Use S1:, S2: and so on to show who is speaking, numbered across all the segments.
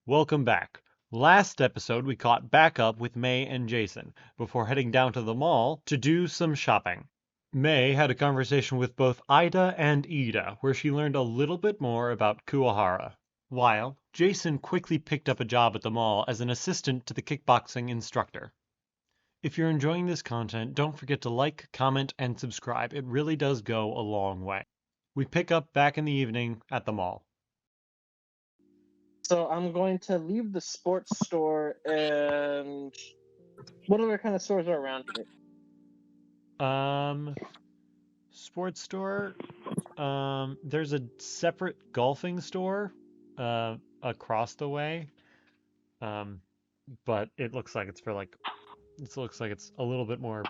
S1: Welcome back. Last episode, we caught back up with May and Jason before heading down to the mall to do some shopping. May had a conversation with both Ida and Ida, where she learned a little bit more about Kuwahara, while Jason quickly picked up a job at the mall as an assistant to the kickboxing instructor. If you're enjoying this content, don't forget to like, comment, and subscribe. It really does go a long way. We pick up back in the evening at the mall.
S2: So I'm going to leave the sports store and what other kind of stores are around here?
S1: Sports store. There's a separate golfing store, across the way. Um, but it looks like it's for like, it looks like it's a little bit more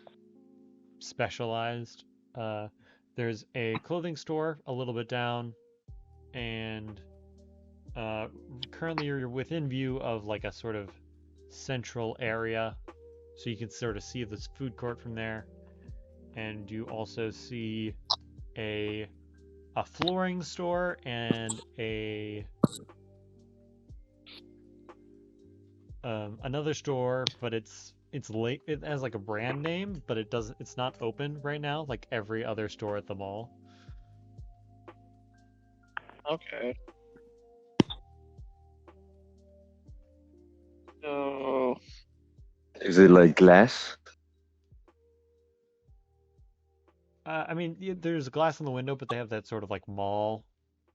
S1: specialized. Uh, there's a clothing store a little bit down, and currently you're within view of like a sort of central area, so you can sort of see this food court from there, and you also see a flooring store and a another store, but it's late. It has like a brand name, but it's not open right now, like every other store at the mall.
S2: Okay. So
S3: Is it like glass?
S1: I mean, there's glass in the window, but they have that sort of like mall,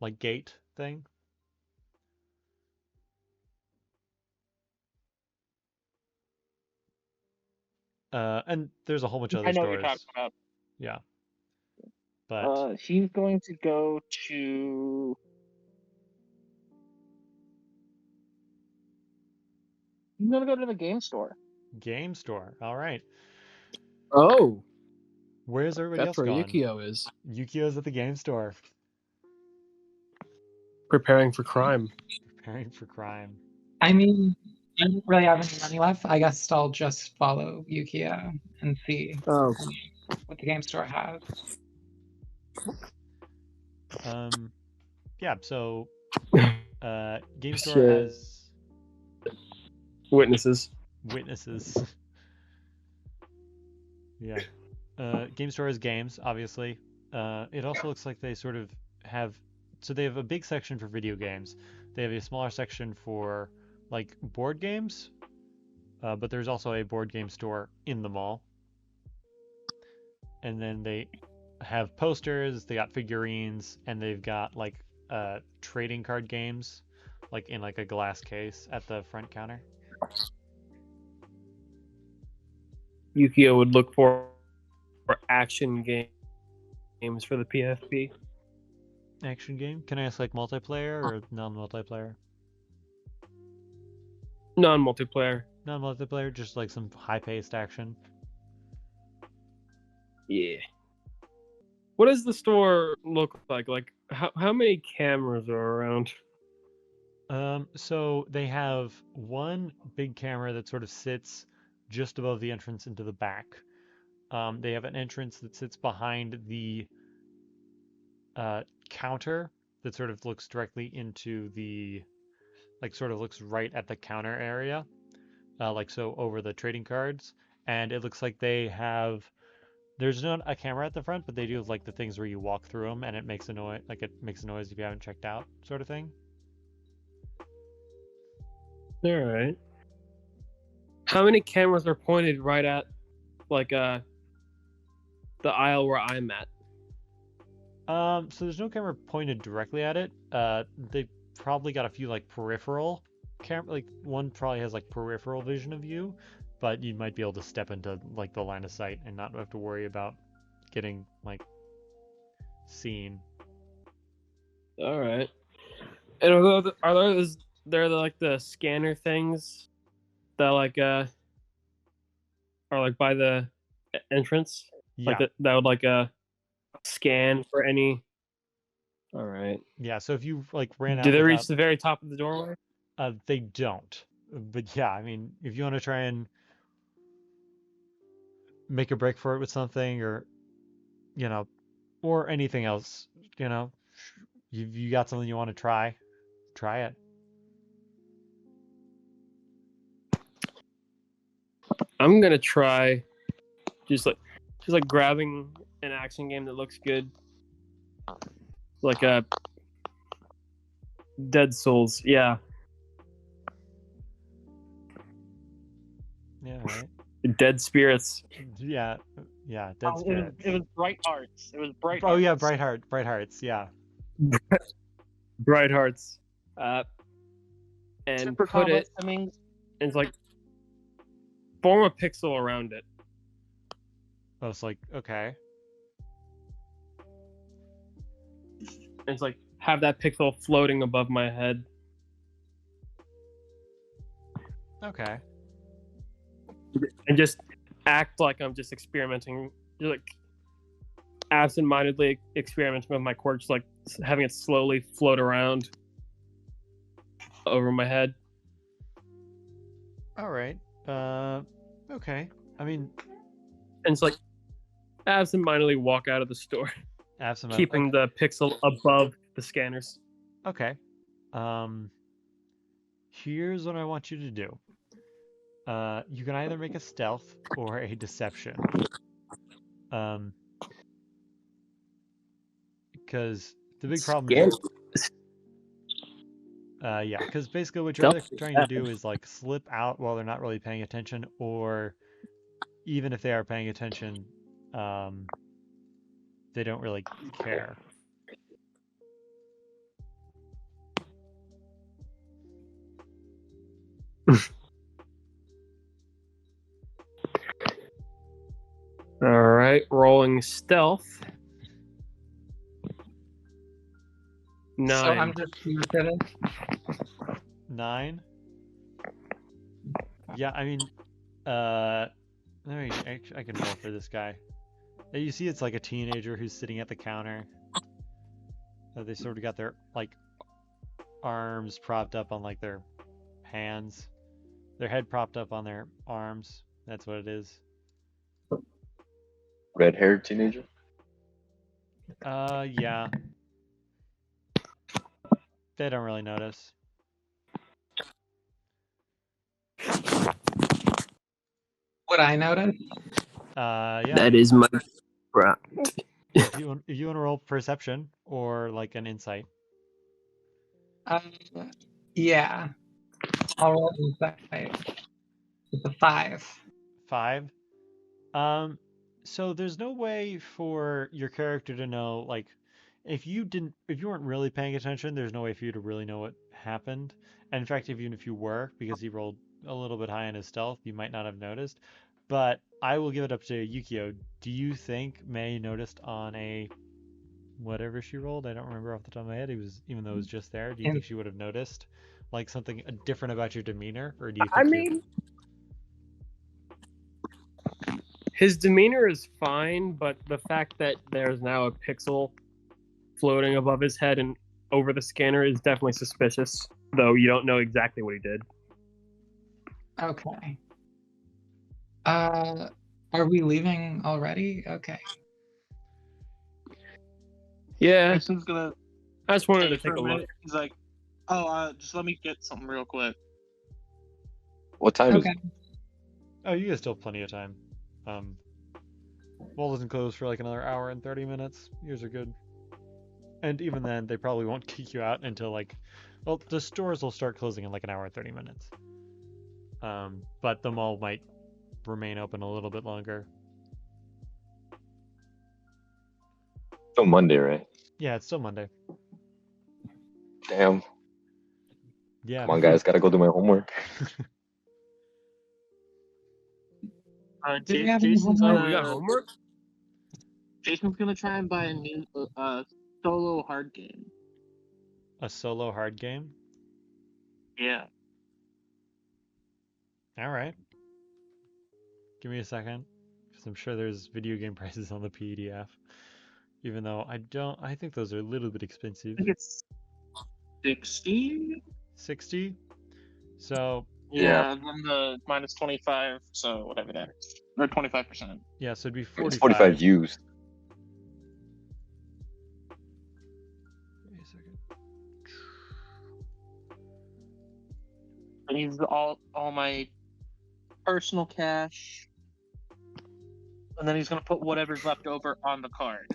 S1: like gate thing. And there's a whole bunch of
S2: I
S1: other
S2: know what you're talking
S1: stores.
S2: about.
S1: Yeah, but
S2: He's going to go to. He's going to go to the game store.
S1: game store. All right.
S4: Oh,
S1: Where's everybody
S4: that's
S1: else
S4: where
S1: gone?
S4: Yukio is.
S1: Yukio's at the game store,
S4: Preparing for crime.
S1: preparing for crime.
S5: I mean, I don't really have any money left. I guess I'll just follow Yukio and see
S4: Oh,
S5: what the game store has.
S1: Yeah. So, game store
S4: Shit.
S1: has
S4: witnesses.
S1: witnesses. Yeah. Game store has games, obviously. It also looks like they sort of have. So they have a big section for video games. They have a smaller section for like board games. But there's also a board game store in the mall. And then they have posters, they got figurines, and they've got like trading card games, like in like a glass case at the front counter.
S4: Yukio would look for action games for the PFP.
S1: Action game? Can I ask like multiplayer or non-multiplayer?
S4: Non-multiplayer.
S1: Non-multiplayer, just like some high-paced action.
S4: Yeah. What does the store look like? Like, how many cameras are around?
S1: So they have one big camera that sort of sits just above the entrance into the back. They have an entrance that sits behind the counter that sort of looks directly into the, like sort of looks right at the counter area, like so over the trading cards. And it looks like they have, there's not a camera at the front, but they do have like the things where you walk through them and it makes a noise, like it makes a noise if you haven't checked out, sort of thing.
S4: All right. How many cameras are pointed right at, like, the aisle where I'm at?
S1: So there's no camera pointed directly at it. They probably got a few like peripheral camera, like one probably has like peripheral vision of you, but you might be able to step into like the line of sight and not have to worry about getting like seen.
S4: All right. And are there like the scanner things that like are like by the entrance?
S1: Yeah.
S4: Like that would like scan for any. All right.
S1: Yeah, so if you like ran out
S4: Do they
S1: without,
S4: reach the very top of the doorway?
S1: they don't. But yeah, I mean, if you want to try and make a break for it with something, or you know, or anything else, you know, you got something you want to try it.
S4: I'm gonna try just like grabbing an action game that looks good, like a Dead Souls. Yeah,
S1: Yeah, right.
S4: Dead Spirits.
S1: Yeah, Dead
S2: Oh,
S1: Spirit.
S2: it was Bright Hearts. It was Bright
S1: Oh
S2: Hearts.
S1: yeah, Bright Hearts. Yeah.
S4: Bright Hearts. And
S2: Super
S4: put
S2: combat
S4: it,
S2: Simmings.
S4: and it's like form a pixel around it.
S1: Oh, it's like okay.
S4: And it's like have that pixel floating above my head.
S1: Okay.
S4: And just act like I'm just experimenting, just like absentmindedly experimenting with my quirks, like having it slowly float around over my head.
S1: All right. Okay. I mean,
S4: And it's like absentmindedly walk out of the store,
S1: absent.
S4: keeping the pixel above the scanners.
S1: Okay. Here's what I want you to do. You can either make a stealth or a deception. Because the big problem is, yeah, because basically what you're either trying to do is like slip out while they're not really paying attention, or even if they are paying attention, they don't really care.
S4: All right, rolling stealth. 9.
S5: So I'm just here for this.
S1: 9. Yeah, I mean, I can roll for this guy. You see, it's like a teenager who's sitting at the counter. They sort of got their like arms propped up on like their hands, their head propped up on their arms. That's what it is.
S3: Red-haired teenager.
S1: Yeah. They don't really notice.
S5: Would I notice?
S1: Yeah.
S4: That is my bro.
S1: If you want to roll perception or like an insight.
S5: Yeah. I'll roll insight. It's a 5.
S1: 5. So there's no way for your character to know, like, if you weren't really paying attention, there's no way for you to really know what happened. And in fact, even if you were, because he rolled a little bit high on his stealth, you might not have noticed. But I will give it up to Yukio. Do you think May noticed on a whatever she rolled? I don't remember off the top of my head. Even though it was just there, do you think she would have noticed like something different about your demeanor, or do you think
S4: I mean, his demeanor is fine, but the fact that there's now a pixel floating above his head and over the scanner is definitely suspicious, though you don't know exactly what he did.
S5: Okay. Are we leaving already? Okay.
S4: Yeah,
S2: Jason's gonna
S4: I just wanted to
S2: stay
S4: take
S2: for
S4: a look.
S2: minute. He's like, just let me get something real quick.
S3: What time is
S5: Okay.
S3: it?
S1: Oh, you guys still have plenty of time. Mall doesn't close for like another hour and 30 minutes. Yours are good. And even then, they probably won't kick you out until like, well, the stores will start closing in like an hour and 30 minutes. But the mall might remain open a little bit longer.
S3: Still Monday, right?
S1: Yeah, it's still Monday.
S3: Damn.
S1: Yeah.
S3: Come on, guys. Gotta go do my homework.
S5: Did we have any
S2: Jason's
S5: homework?
S4: Oh, we got homework?
S2: Jason's gonna try and buy a new solo hard game.
S1: A solo hard game?
S2: Yeah.
S1: All right. Give me a second, because I'm sure there's video game prices on the PDF. Even though I think those are a little bit expensive.
S2: I think it's 60.
S1: 60? So,
S2: Yeah, then the minus 25, so whatever that is. Or 25%.
S1: yeah, so it'd be
S3: It's
S1: 45.
S3: 45 used.
S1: Wait a second.
S2: I use all my personal cash, and then he's gonna put whatever's left over on the card.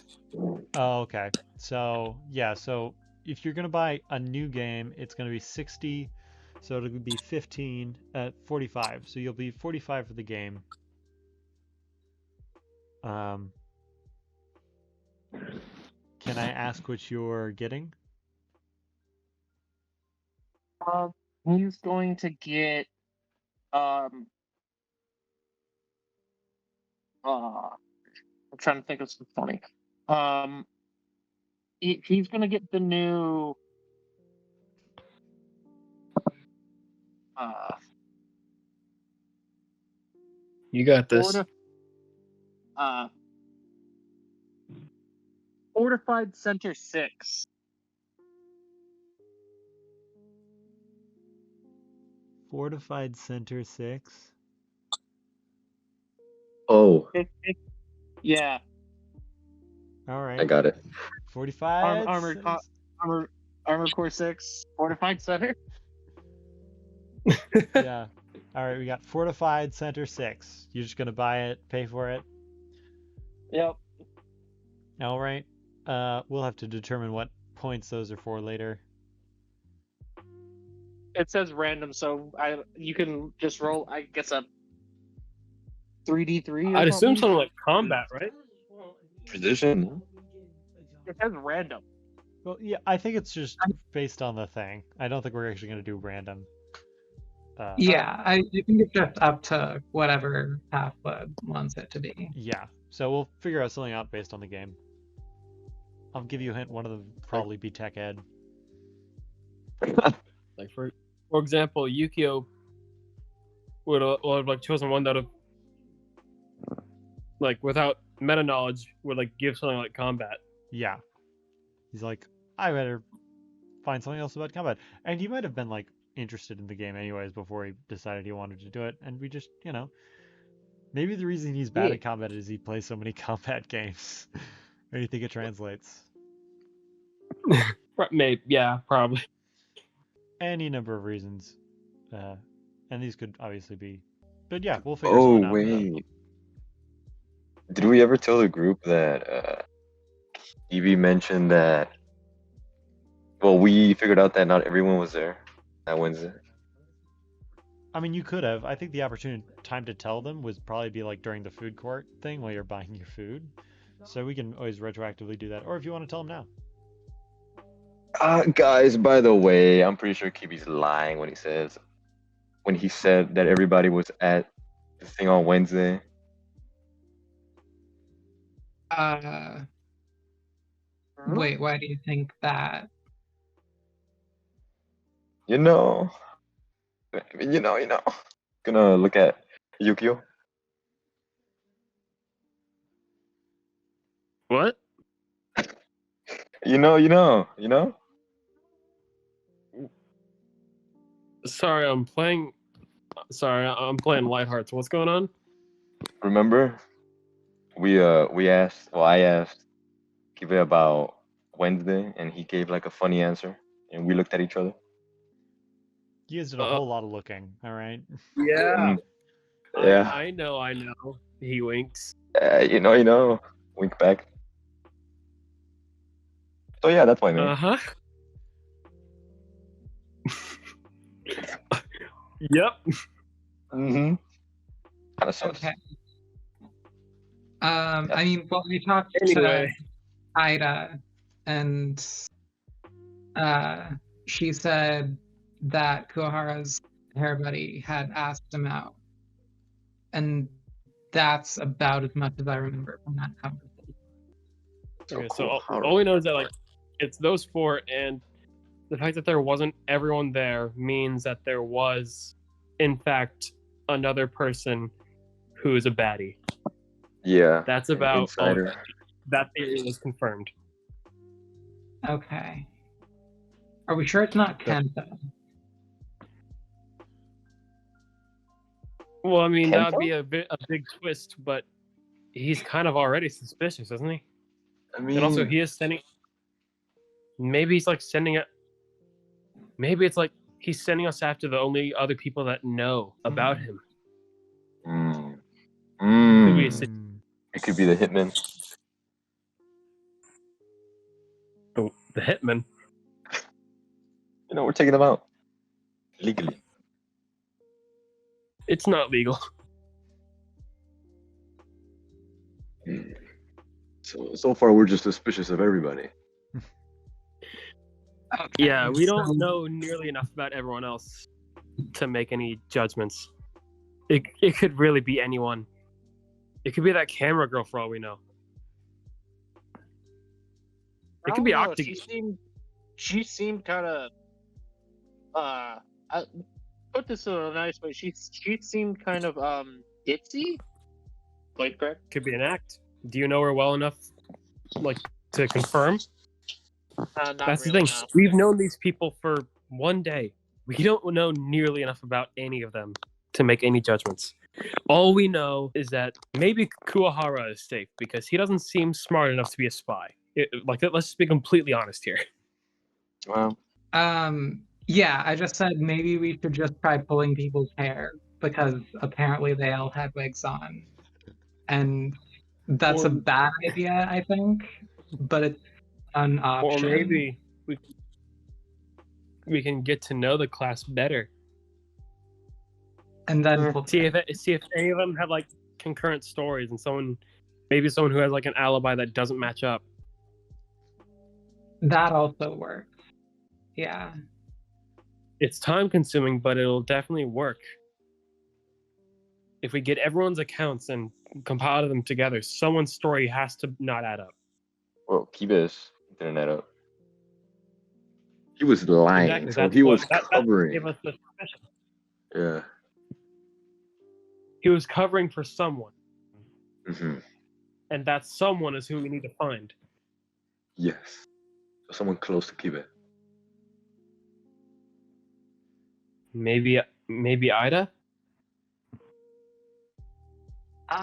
S1: Oh, okay. So yeah, so if you're gonna buy a new game, it's gonna be 60. So it'll be 15 at 45. So you'll be 45 for the game. Can I ask what you're getting?
S2: He's going to get I'm trying to think of something funny. He's gonna get the new
S4: You got this.
S2: Fortified Center 6.
S1: Fortified Center 6.
S3: Oh,
S2: Yeah.
S1: All right.
S3: I got it.
S1: 45.
S2: Armor Core 6. Fortified Center.
S1: Yeah. All right, we got Fortified Center 6. You're just gonna buy it, pay for it.
S2: Yep.
S1: All right. We'll have to determine what points those are for later.
S2: It says random, so you can just roll. I guess a 3d3.
S4: I'd assume something like combat, right?
S3: Precision.
S2: It says random.
S1: Well, yeah, I think it's just based on the thing. I don't think we're actually gonna do random.
S5: Yeah, I think it's just up to whatever Half-Blood wants it to be.
S1: Yeah. So we'll figure out something out based on the game. I'll give you a hint. One of them will probably be Tech Ed.
S4: Like for example, Yukio would have like chosen one that would have, like, without meta knowledge, would like give something like combat.
S1: Yeah. He's like, I better find something else about combat. And he might have been like interested in the game anyways before he decided he wanted to do it. And we just, maybe the reason he's bad at combat is he plays so many combat games. Or do you think it translates?
S4: Maybe, yeah, probably.
S1: Any number of reasons. And these could obviously be. But yeah, we'll figure something out.
S3: Wait. Did we ever tell the group that Evie mentioned that? Well, we figured out that not everyone was there that Wednesday.
S1: I mean, you could have. I think the opportune time to tell them would probably be like during the food court thing while you're buying your food. So we can always retroactively do that. Or if you want to tell them now.
S3: Guys, by the way, I'm pretty sure Kibi's lying when he said that everybody was at the thing on Wednesday.
S5: Wait, why do you think that?
S3: You know. Gonna look at Yukio.
S4: What?
S3: You know.
S4: Sorry, I'm playing Lighthearts. What's going on?
S3: Remember, I asked Kibi about Wednesday, and he gave like a funny answer, and we looked at each other.
S1: You guys did a whole lot of looking, all right?
S4: Yeah.
S3: Yeah.
S4: I know. He winks.
S3: You know. Wink back. So yeah, that's my name.
S4: Uh-huh. Yep.
S3: Mm-hmm. Kind of sucks.
S5: Okay. I mean, well, we talked
S4: Anyway.
S5: to Ida, and she said that Kuwahara's hair buddy had asked him out, and that's about as much as I remember from that conversation.
S4: Okay, so all we know is that like it's those four, and the fact that there wasn't everyone there means that there was, in fact, another person who is a baddie.
S3: Yeah.
S4: That's about
S3: Insider.
S4: That theory was confirmed.
S5: Okay. Are we sure it's not Kenta?
S4: Well, I mean, that would
S3: Kenta?
S4: be a big twist, but he's kind of already suspicious, isn't he?
S3: I mean,
S4: And also, he is sending. Maybe he's like sending it. Maybe it's like he's sending us after the only other people that know about him. be a sit-
S3: It could be the hitman.
S4: the hitman.
S3: You know, we're taking them out legally.
S4: It's not legal.
S3: So far, we're just suspicious of everybody.
S5: Okay,
S4: Yeah, we don't
S5: so-
S4: know nearly enough about everyone else to make any judgments. It could really be anyone. It could be that camera girl for all we know. It could be
S2: I don't know,
S4: Octagon.
S2: She seemed kind of. I put this in a nice way. She seemed kind of ditzy. Quite correct.
S4: Could be an act. Do you know her well enough, like, to confirm?
S2: Not
S4: That's
S2: really,
S4: the thing.
S2: no.
S4: We've known these people for one day. We don't know nearly enough about any of them to make any judgments. All we know is that maybe Kuwahara is safe because he doesn't seem smart enough to be a spy. Let's just be completely honest here.
S3: Well,
S5: Yeah, I just said maybe we should just try pulling people's hair because apparently they all had wigs on. And that's a bad idea, I think. But it's an option.
S4: Or maybe we can get to know the class better.
S5: And then pull
S4: See if any of them have like concurrent stories and maybe someone who has like an alibi that doesn't match up.
S5: that also works. Yeah.
S4: It's time consuming, but it'll definitely work. If we get everyone's accounts and compile them together, someone's story has to not add up.
S3: well, Kibes didn't add up. He was lying,
S4: Exactly,
S3: so
S4: that's
S3: he
S4: what-
S3: was
S4: that
S3: covering.
S4: gave us the suspicion.
S3: Yeah.
S4: He was covering for someone,
S3: Hmm.
S4: and that someone is who we need to find.
S3: Yes. So someone close to Kibe.
S4: Maybe Ida?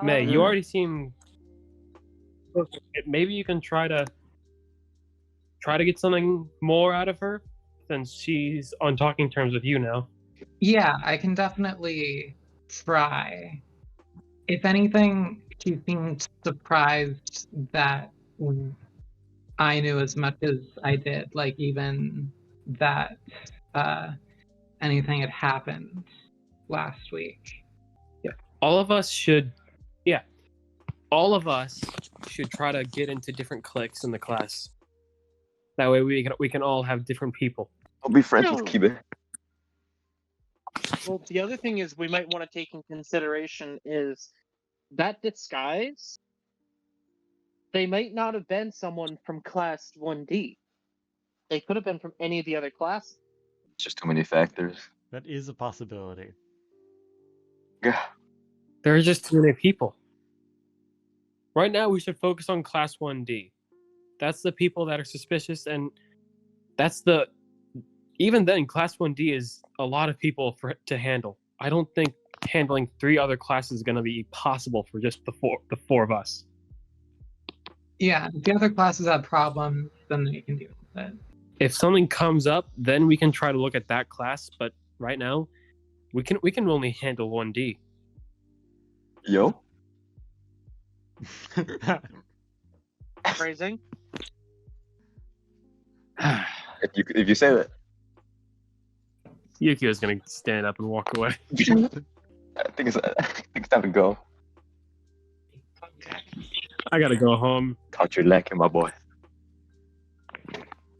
S4: May, you already seem. Maybe you can try to get something more out of her, since she's on talking terms with you now.
S5: Yeah, I can definitely try. If anything, she seemed surprised that I knew as much as I did, like even that anything had happened last week.
S4: All of us should try to get into different cliques in the class. That way we can all have different people.
S3: I'll be friends
S2: No.
S3: with Kibe.
S2: Well, the other thing is we might want to take in consideration is that disguise. They might not have been someone from class 1D. They could have been from any of the other classes.
S3: It's just too many factors.
S1: That is a possibility.
S3: Yeah.
S4: There are just too many people. Right now, we should focus on Class 1D. That's the people that are suspicious, and even then, Class 1D is a lot of people to handle. I don't think handling 3 other classes is going to be possible for just the four of us.
S5: Yeah, if the other classes have problems, then they can deal with it.
S4: If something comes up, then we can try to look at that class. But right now, we can only handle 1D.
S3: Yo.
S2: Phrasing.
S3: If you say that.
S4: Yukio's gonna stand up and walk away.
S3: I think it's time to go.
S4: I gotta go home.
S3: Caught you lacking, my boy.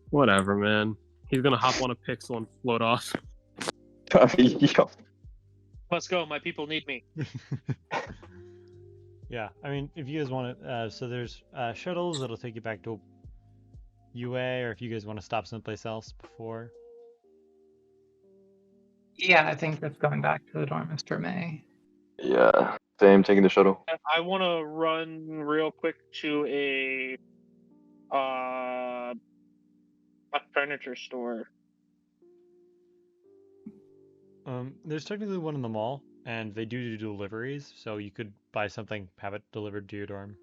S4: Whatever, man. He's gonna hop on a pixel and float off.
S3: Yo.
S2: Let's go. My people need me.
S1: Yeah, I mean, if you guys want to, so there's shuttles that'll take you back to UA, or if you guys want to stop someplace else before.
S5: Yeah, I think that's going back to the dorm, Mr. May.
S3: Yeah. Same, taking the shuttle.
S2: I want to run real quick to a furniture store.
S1: There's technically one in the mall, and they do deliveries, so you could buy something, have it delivered to your dorm.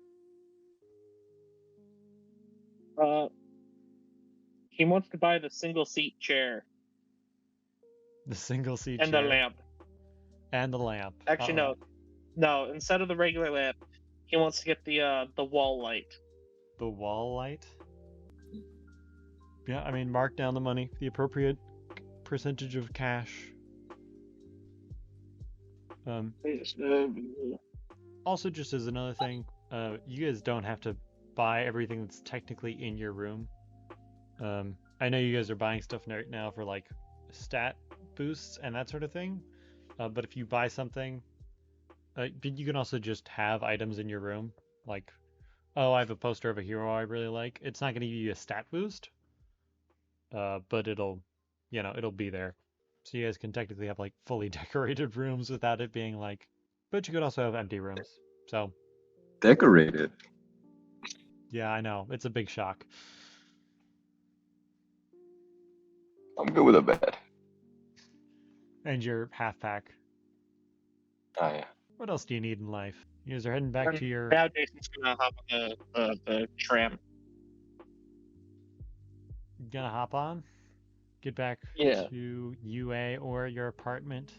S2: He wants to buy the single seat chair
S1: The single seat
S2: and
S1: chair.
S2: the lamp.
S1: And the lamp.
S2: Actually, no. Instead of the regular lamp, He wants to get the wall light.
S1: The wall light? Yeah, I mean, mark down the money, the appropriate percentage of cash. Also, just as another thing, you guys don't have to buy everything that's technically in your room. I know you guys are buying stuff right now for like stat boosts and that sort of thing, but if you buy something, you can also just have items in your room, like, oh, I have a poster of a hero I really like. It's not going to give you a stat boost, but it'll be there. So you guys can technically have like fully decorated rooms without it being like, but you could also have empty rooms. So
S3: Decorated.
S1: yeah, I know, it's a big shock.
S3: I'm good with a bed.
S1: And your half pack.
S3: Oh yeah.
S1: What else do you need in life? You guys are heading back to your.
S2: Now Jason's gonna hop on the tram.
S1: Gonna hop on? Get back
S2: Yeah.
S1: to UA or your apartment.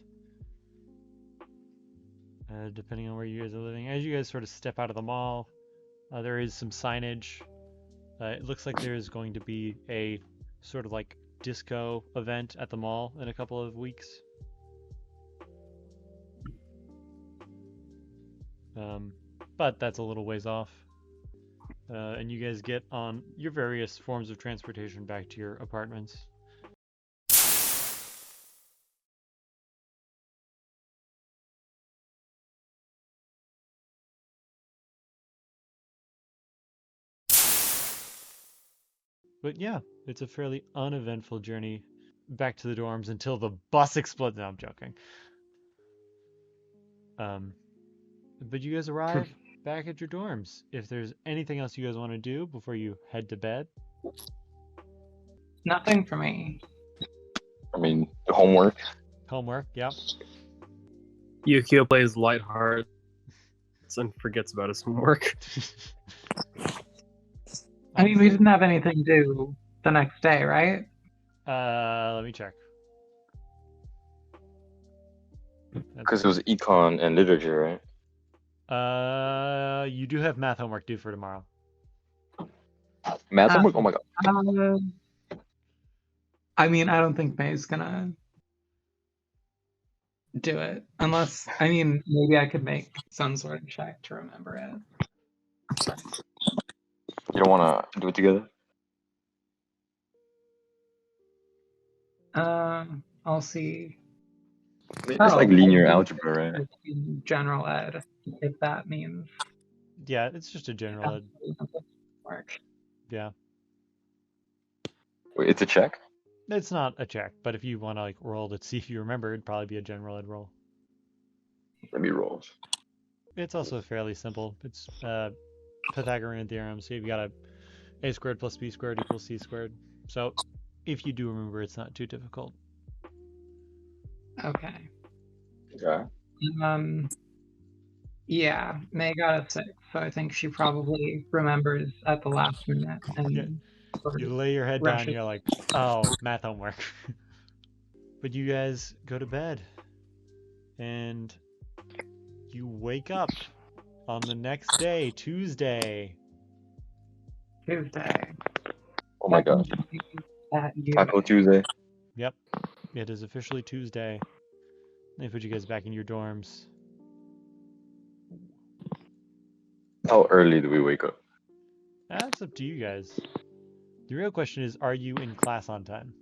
S1: Depending on where you guys are living. As you guys sort of step out of the mall, there is some signage. It looks like there is going to be a sort of like disco event at the mall in a couple of weeks. But that's a little ways off. And you guys get on your various forms of transportation back to your apartments. But yeah, it's a fairly uneventful journey back to the dorms until the bus explodes. No, I'm joking. But you guys arrive back at your dorms. If there's anything else you guys want to do before you head to bed.
S5: Nothing for me.
S3: I mean, the homework.
S1: Homework, yep.
S4: Yukio plays light hearts and forgets about his homework.
S5: I mean, we didn't have anything due the next day, right?
S1: Let me check.
S3: Because it was econ and literature, right?
S1: You do have math homework due for tomorrow.
S3: Math homework? Oh my god.
S5: I mean, I don't think May's gonna do it. Unless, I mean, maybe I could make some sort of check to remember it.
S3: You don't want to do it together?
S5: I'll see.
S3: It's like linear algebra, right?
S5: General ed, if that means.
S1: Yeah, it's just a general ed.
S5: Work.
S1: Yeah.
S3: Wait, it's a check?
S1: It's not a check, but if you want to like roll to see if you remember, it'd probably be a general ed roll.
S3: Let me roll.
S1: It's also fairly simple. It's Pythagorean theorem, so you've got a squared plus b squared equals c squared. So if you do remember, it's not too difficult.
S5: Okay.
S3: Okay.
S5: Yeah, May got a 6, so I think she probably remembers at the last minute. And
S1: Yeah. You lay your head down and you're like, oh, math homework. But you guys go to bed. And you wake up on the next day, Tuesday.
S3: Oh my god. Taco Tuesday.
S1: Yep. It is officially Tuesday. They put you guys back in your dorms.
S3: How early do we wake up?
S1: That's up to you guys. The real question is, are you in class on time?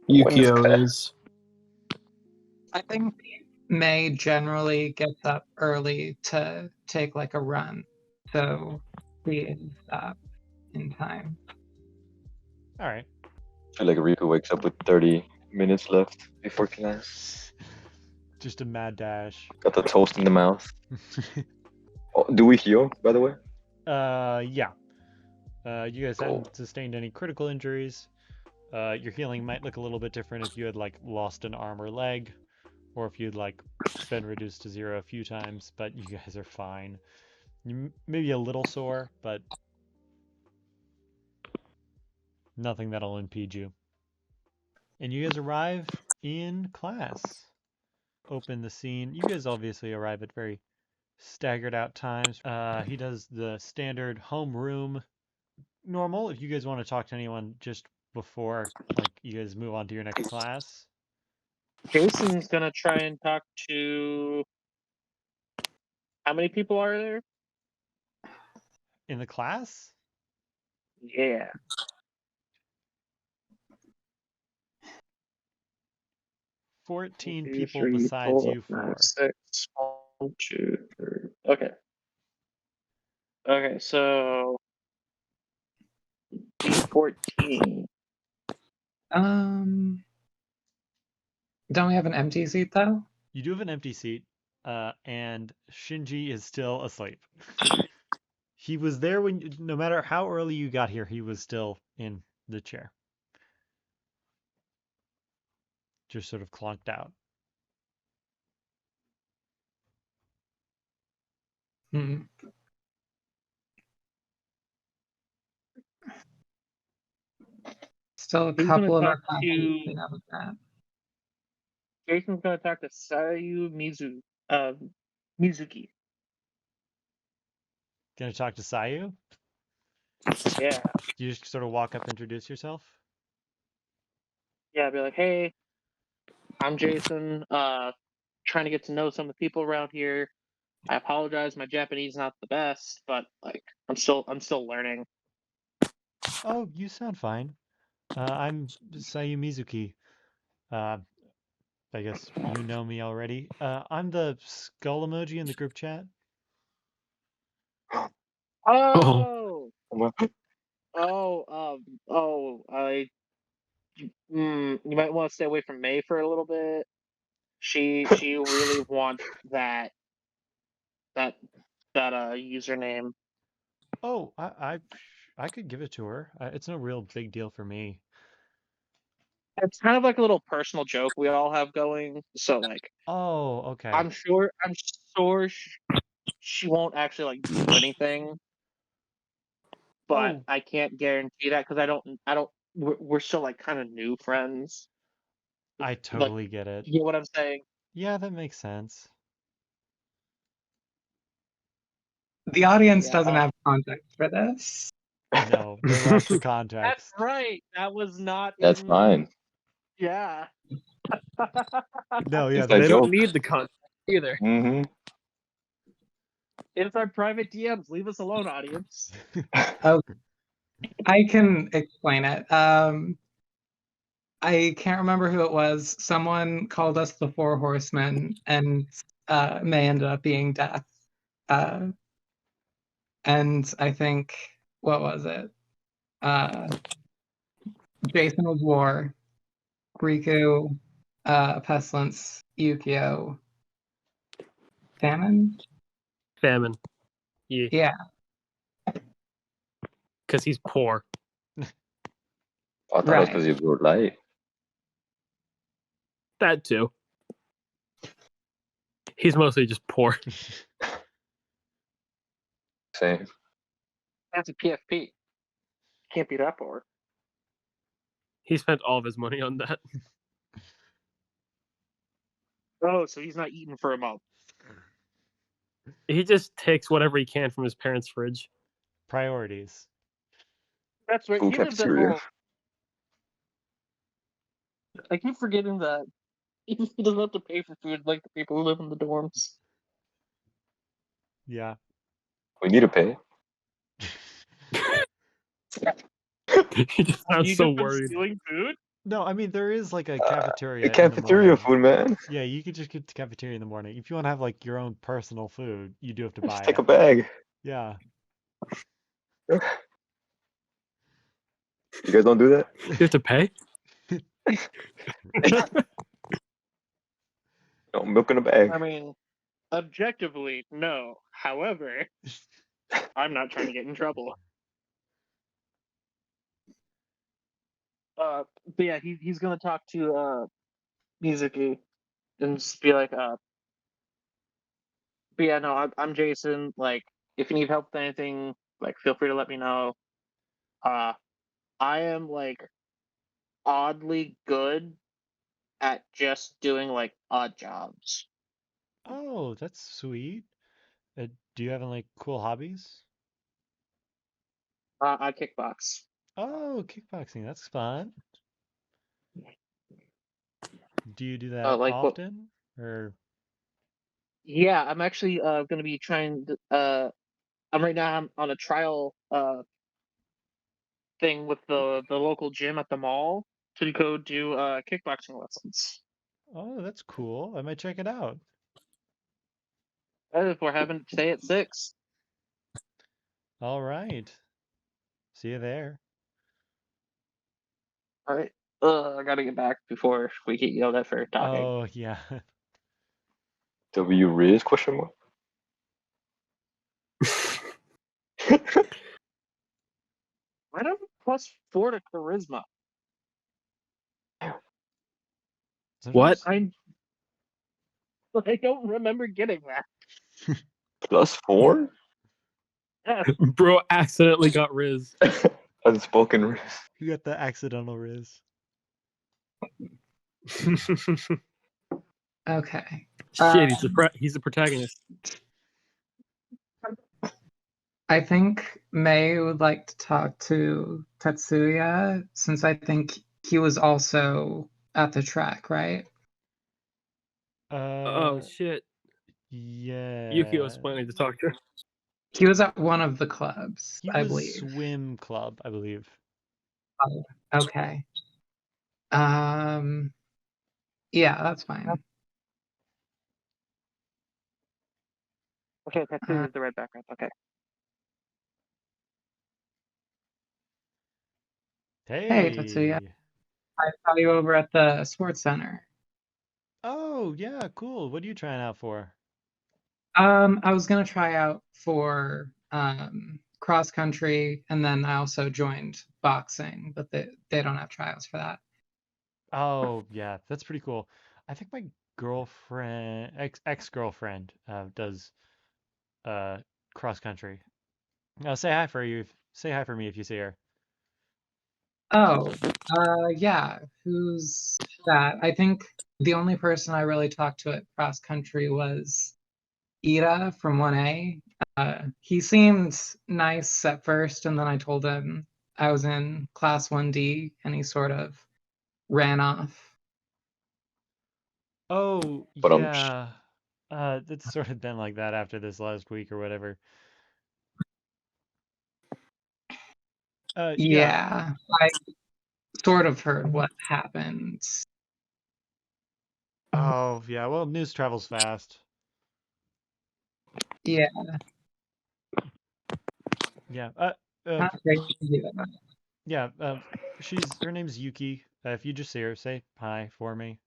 S4: Yukio is.
S5: I think May generally gets up early to take like a run, so she is up in time.
S1: All right.
S3: I feel like Riku wakes up with 30 minutes left before class.
S1: Just a mad dash.
S3: Got the toast in the mouth. Oh, do we heal, by the way?
S1: Yeah. You guys haven't sustained any critical injuries. Your healing might look a little bit different if you had like lost an arm or leg, or if you'd like been reduced to 0 a few times, but you guys are fine. You maybe a little sore, but nothing that'll impede you. And you guys arrive in class. open the scene. You guys obviously arrive at very staggered out times. He does the standard homeroom normal. If you guys want to talk to anyone just before, like, you guys move on to your next class.
S2: Jason's gonna try and talk to. How many people are there?
S1: In the class?
S2: Yeah.
S1: Fourteen
S2: 2,
S1: people
S2: 3,
S1: besides
S2: 4,
S1: you
S2: 5,
S1: four.
S2: 6. 1, 2, 3. Okay. Okay, so D14.
S5: Don't we have an empty seat though?
S1: You do have an empty seat, and Shinji is still asleep. He was there when, no matter how early you got here, he was still in the chair. Just sort of clunked out.
S5: Hmm. Still a
S2: Who's gonna
S5: couple of our
S2: talk
S5: classes
S2: to?
S5: we have with that.
S2: Jason's gonna talk to Sayu Mizuki.
S1: Gonna talk to Sayu?
S2: Yeah.
S1: You just sort of walk up, introduce yourself?
S2: Yeah, be like, hey, I'm Jason. Trying to get to know some of the people around here. I apologize, my Japanese is not the best, but like I'm still learning.
S1: Oh, you sound fine. I'm Sayu Mizuki. Uh, I guess you know me already. I'm the skull emoji in the group chat.
S2: Oh, you might want to stay away from May for a little bit. She really wants that username.
S1: Oh, I could give it to her. It's no real big deal for me.
S2: It's kind of like a little personal joke we all have going. So like,
S1: Oh, okay.
S2: I'm sure she won't actually like do anything, but
S1: Oh,
S2: I can't guarantee that because I don't. We're still like kind of new friends.
S1: I
S2: Like,
S1: totally get it.
S2: you get what I'm saying?
S1: Yeah, that makes sense.
S5: The audience
S2: Yeah.
S5: doesn't have context for this.
S1: No, they love the
S2: That's
S1: context.
S2: right. That was not.
S3: That's fine.
S2: Yeah.
S1: No, yeah,
S3: Inside
S4: They
S3: joke.
S4: don't need the context either.
S3: Mm-hmm.
S2: It's our private DMs. Leave us alone, audience.
S5: Oh, I can explain it. I can't remember who it was. Someone called us the Four Horsemen, and May ended up being Death. And I think, what was it? Jason was War, Riku, Pestilence, Yukio, Famine?
S4: Famine. Yeah.
S5: Yeah.
S4: Because he's poor.
S3: I thought it was
S5: Right.
S3: because you were light.
S4: That too. He's mostly just poor.
S3: Same.
S2: That's a PFP. Can't be that poor.
S4: He spent all of his money on that.
S2: Oh, so he's not eating for a month.
S4: He just takes whatever he can from his parents' fridge.
S1: Priorities.
S2: That's right.
S3: Food
S2: He lives at
S3: cafeteria.
S2: home. I keep forgetting that. He doesn't have to pay for food like the people who live in the dorms.
S1: Yeah.
S3: We need to pay.
S4: He just sounds
S2: You
S4: so
S2: just been
S4: worried.
S2: stealing food?
S1: No, I mean, there is like a cafeteria
S3: The
S1: in the
S3: cafeteria
S1: morning.
S3: food, man.
S1: Yeah, you could just get the cafeteria in the morning. If you want to have like your own personal food, you do have to buy
S3: Just take a
S1: it.
S3: bag.
S1: Yeah.
S3: You guys don't do that?
S4: You have to pay?
S3: No, milk in a bag.
S2: I mean, objectively, no. However, I'm not trying to get in trouble. But yeah, he's gonna talk to Mizuki and just be like, but yeah, no, I'm Jason. Like, if you need help with anything, like, feel free to let me know. I am like oddly good at just doing like odd jobs.
S1: Oh, that's sweet. Do you have any like cool hobbies?
S2: I kickbox.
S1: Oh, kickboxing, that's fun. Do you do that
S2: Like what?
S1: often? Or
S2: Yeah, I'm actually gonna be trying. I'm right now. I'm on a trial thing with the local gym at the mall to go do kickboxing lessons.
S1: oh, that's cool. I might check it out.
S2: If we're having it today at 6.
S1: All right. See you there.
S2: All right. I gotta get back before we get yelled at for talking.
S1: Oh, yeah.
S3: W Riz question mark?
S2: I don't have +4 to charisma.
S4: What?
S1: Sometimes-
S2: I don't remember getting that.
S3: +4?
S2: Yeah.
S4: Bro accidentally got Riz.
S3: Unspoken Riz.
S1: You got the accidental Riz.
S4: Shit,
S5: Okay.
S4: he's a protagonist.
S5: I think May would like to talk to Tetsuya since I think he was also at the track, right?
S4: Oh shit.
S1: Yeah.
S4: Yuki was planning to talk to her.
S5: He was at one of the clubs,
S1: He
S5: I
S1: was
S5: believe.
S1: swim club, I believe.
S5: Oh, okay. Yeah, that's fine.
S2: Okay, Tatsu is the red background. Okay.
S5: Hey, Tetsuya.
S1: Hey.
S5: I saw you over at the sports center.
S1: Oh, yeah, cool. What are you trying out for?
S5: I was gonna try out for cross country, and then I also joined boxing, but they don't have tryouts for that.
S1: Oh, yeah, that's pretty cool. I think my girlfriend, ex-girlfriend, does cross country. Say hi for you. Say hi for me if you see her.
S5: Oh, yeah. Who's that? I think the only person I really talked to at cross country was Ida from 1A. He seemed nice at first, and then I told him I was in class 1D, and he sort of ran off.
S1: Oh,
S3: But
S1: yeah. It's sort of been like that after this last week or whatever. Yeah.
S5: Yeah, I sort of heard what happened.
S1: Oh, yeah. Well, news travels fast.
S5: Yeah,
S1: Yeah.
S5: not great to hear that.
S1: Yeah. Her name's Yuki. If you just see her, say hi for me.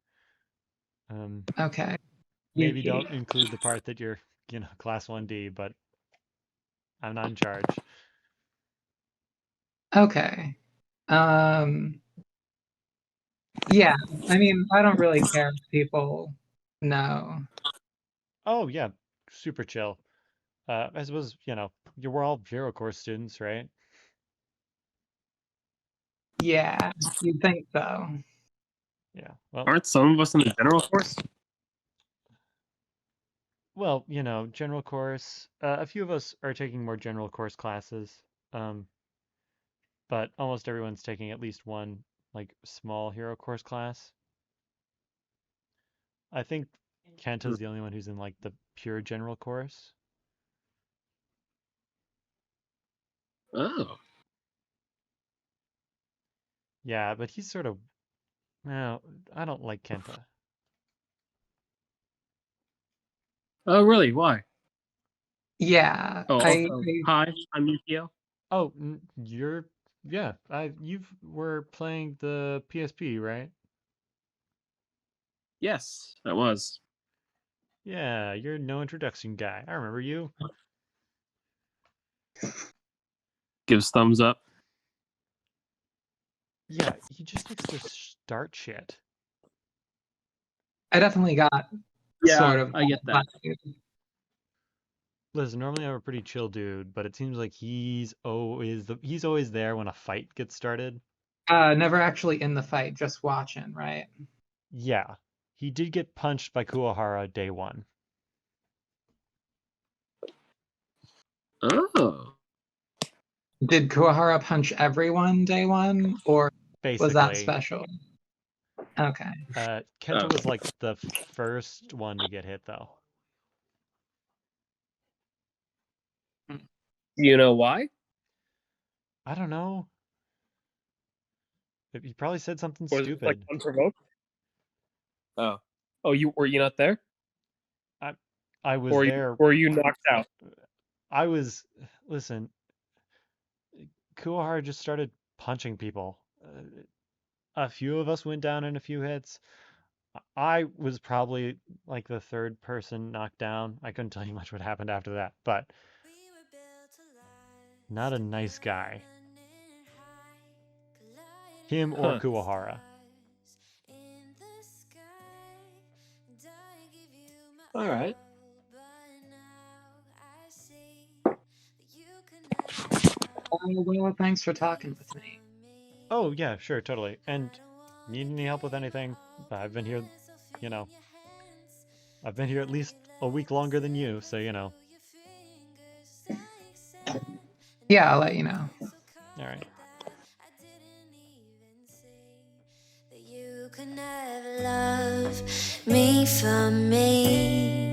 S5: Okay.
S1: Maybe
S5: Yuki.
S1: don't include the part that you're, class 1D, but I'm not in charge.
S5: Okay. Yeah, I mean, I don't really care if people know.
S1: Oh, yeah. Super chill. I suppose, we're all Hero Course students, right?
S5: Yeah, you'd think so.
S1: Yeah. Well,
S4: Aren't some of us in the general course?
S1: general course. A few of us are taking more general course classes. But almost everyone's taking at least one, like, small Hero Course class. I think Kenta's the only one who's in, like, the pure general course.
S4: Oh.
S1: Yeah, but he's sort of, well, I don't like Kenta.
S4: Oh, really? Why?
S5: Yeah,
S4: Oh,
S5: I,
S4: also, hi, I'm Yukio.
S1: Oh, you were playing the PSP, right?
S4: Yes, I was.
S1: Yeah, you're no introduction guy. I remember you.
S4: Gives thumbs up.
S1: Yeah, he just likes to start shit.
S5: I definitely got sort of
S4: I get that.
S5: vibe.
S1: Listen, normally I'm a pretty chill dude, but it seems like he's always there when a fight gets started.
S5: Never actually in the fight, just watching, right?
S1: Yeah, he did get punched by Kuwahara day one.
S6: Oh.
S5: Did Kuwahara punch everyone day one, or was that
S1: Basically,
S5: special? Okay.
S1: Kenta
S6: Oh.
S1: was like the first one to get hit, though.
S4: You know why?
S1: I don't know. He probably said something
S4: Or was it like
S1: stupid.
S4: unprovoked?
S6: Oh.
S4: Oh, were you not there?
S1: I was
S4: Or
S1: there.
S4: were you knocked out?
S1: Listen, Kuwahara just started punching people. A few of us went down in a few hits. I was probably like the third person knocked down. I couldn't tell you much what happened after that, but not a nice guy. Him or
S4: Huh.
S1: Kuwahara.
S6: All right.
S5: Well, thanks for talking with me.
S1: Oh, yeah, sure, totally. And need any help with anything? I've been here, you know. I've been here at least a week longer than you, so you know.
S5: Yeah, I'll let you know.
S1: All right.
S7: You could never love me for me,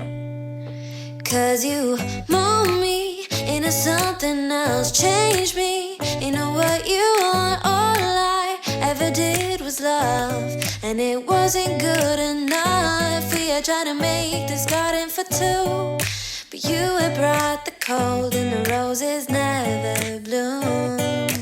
S7: 'cause you mold me into something else, change me into what you want. All I ever did was love, and it wasn't good enough. I tried to make this garden for two, but you had brought the cold and the roses never bloom.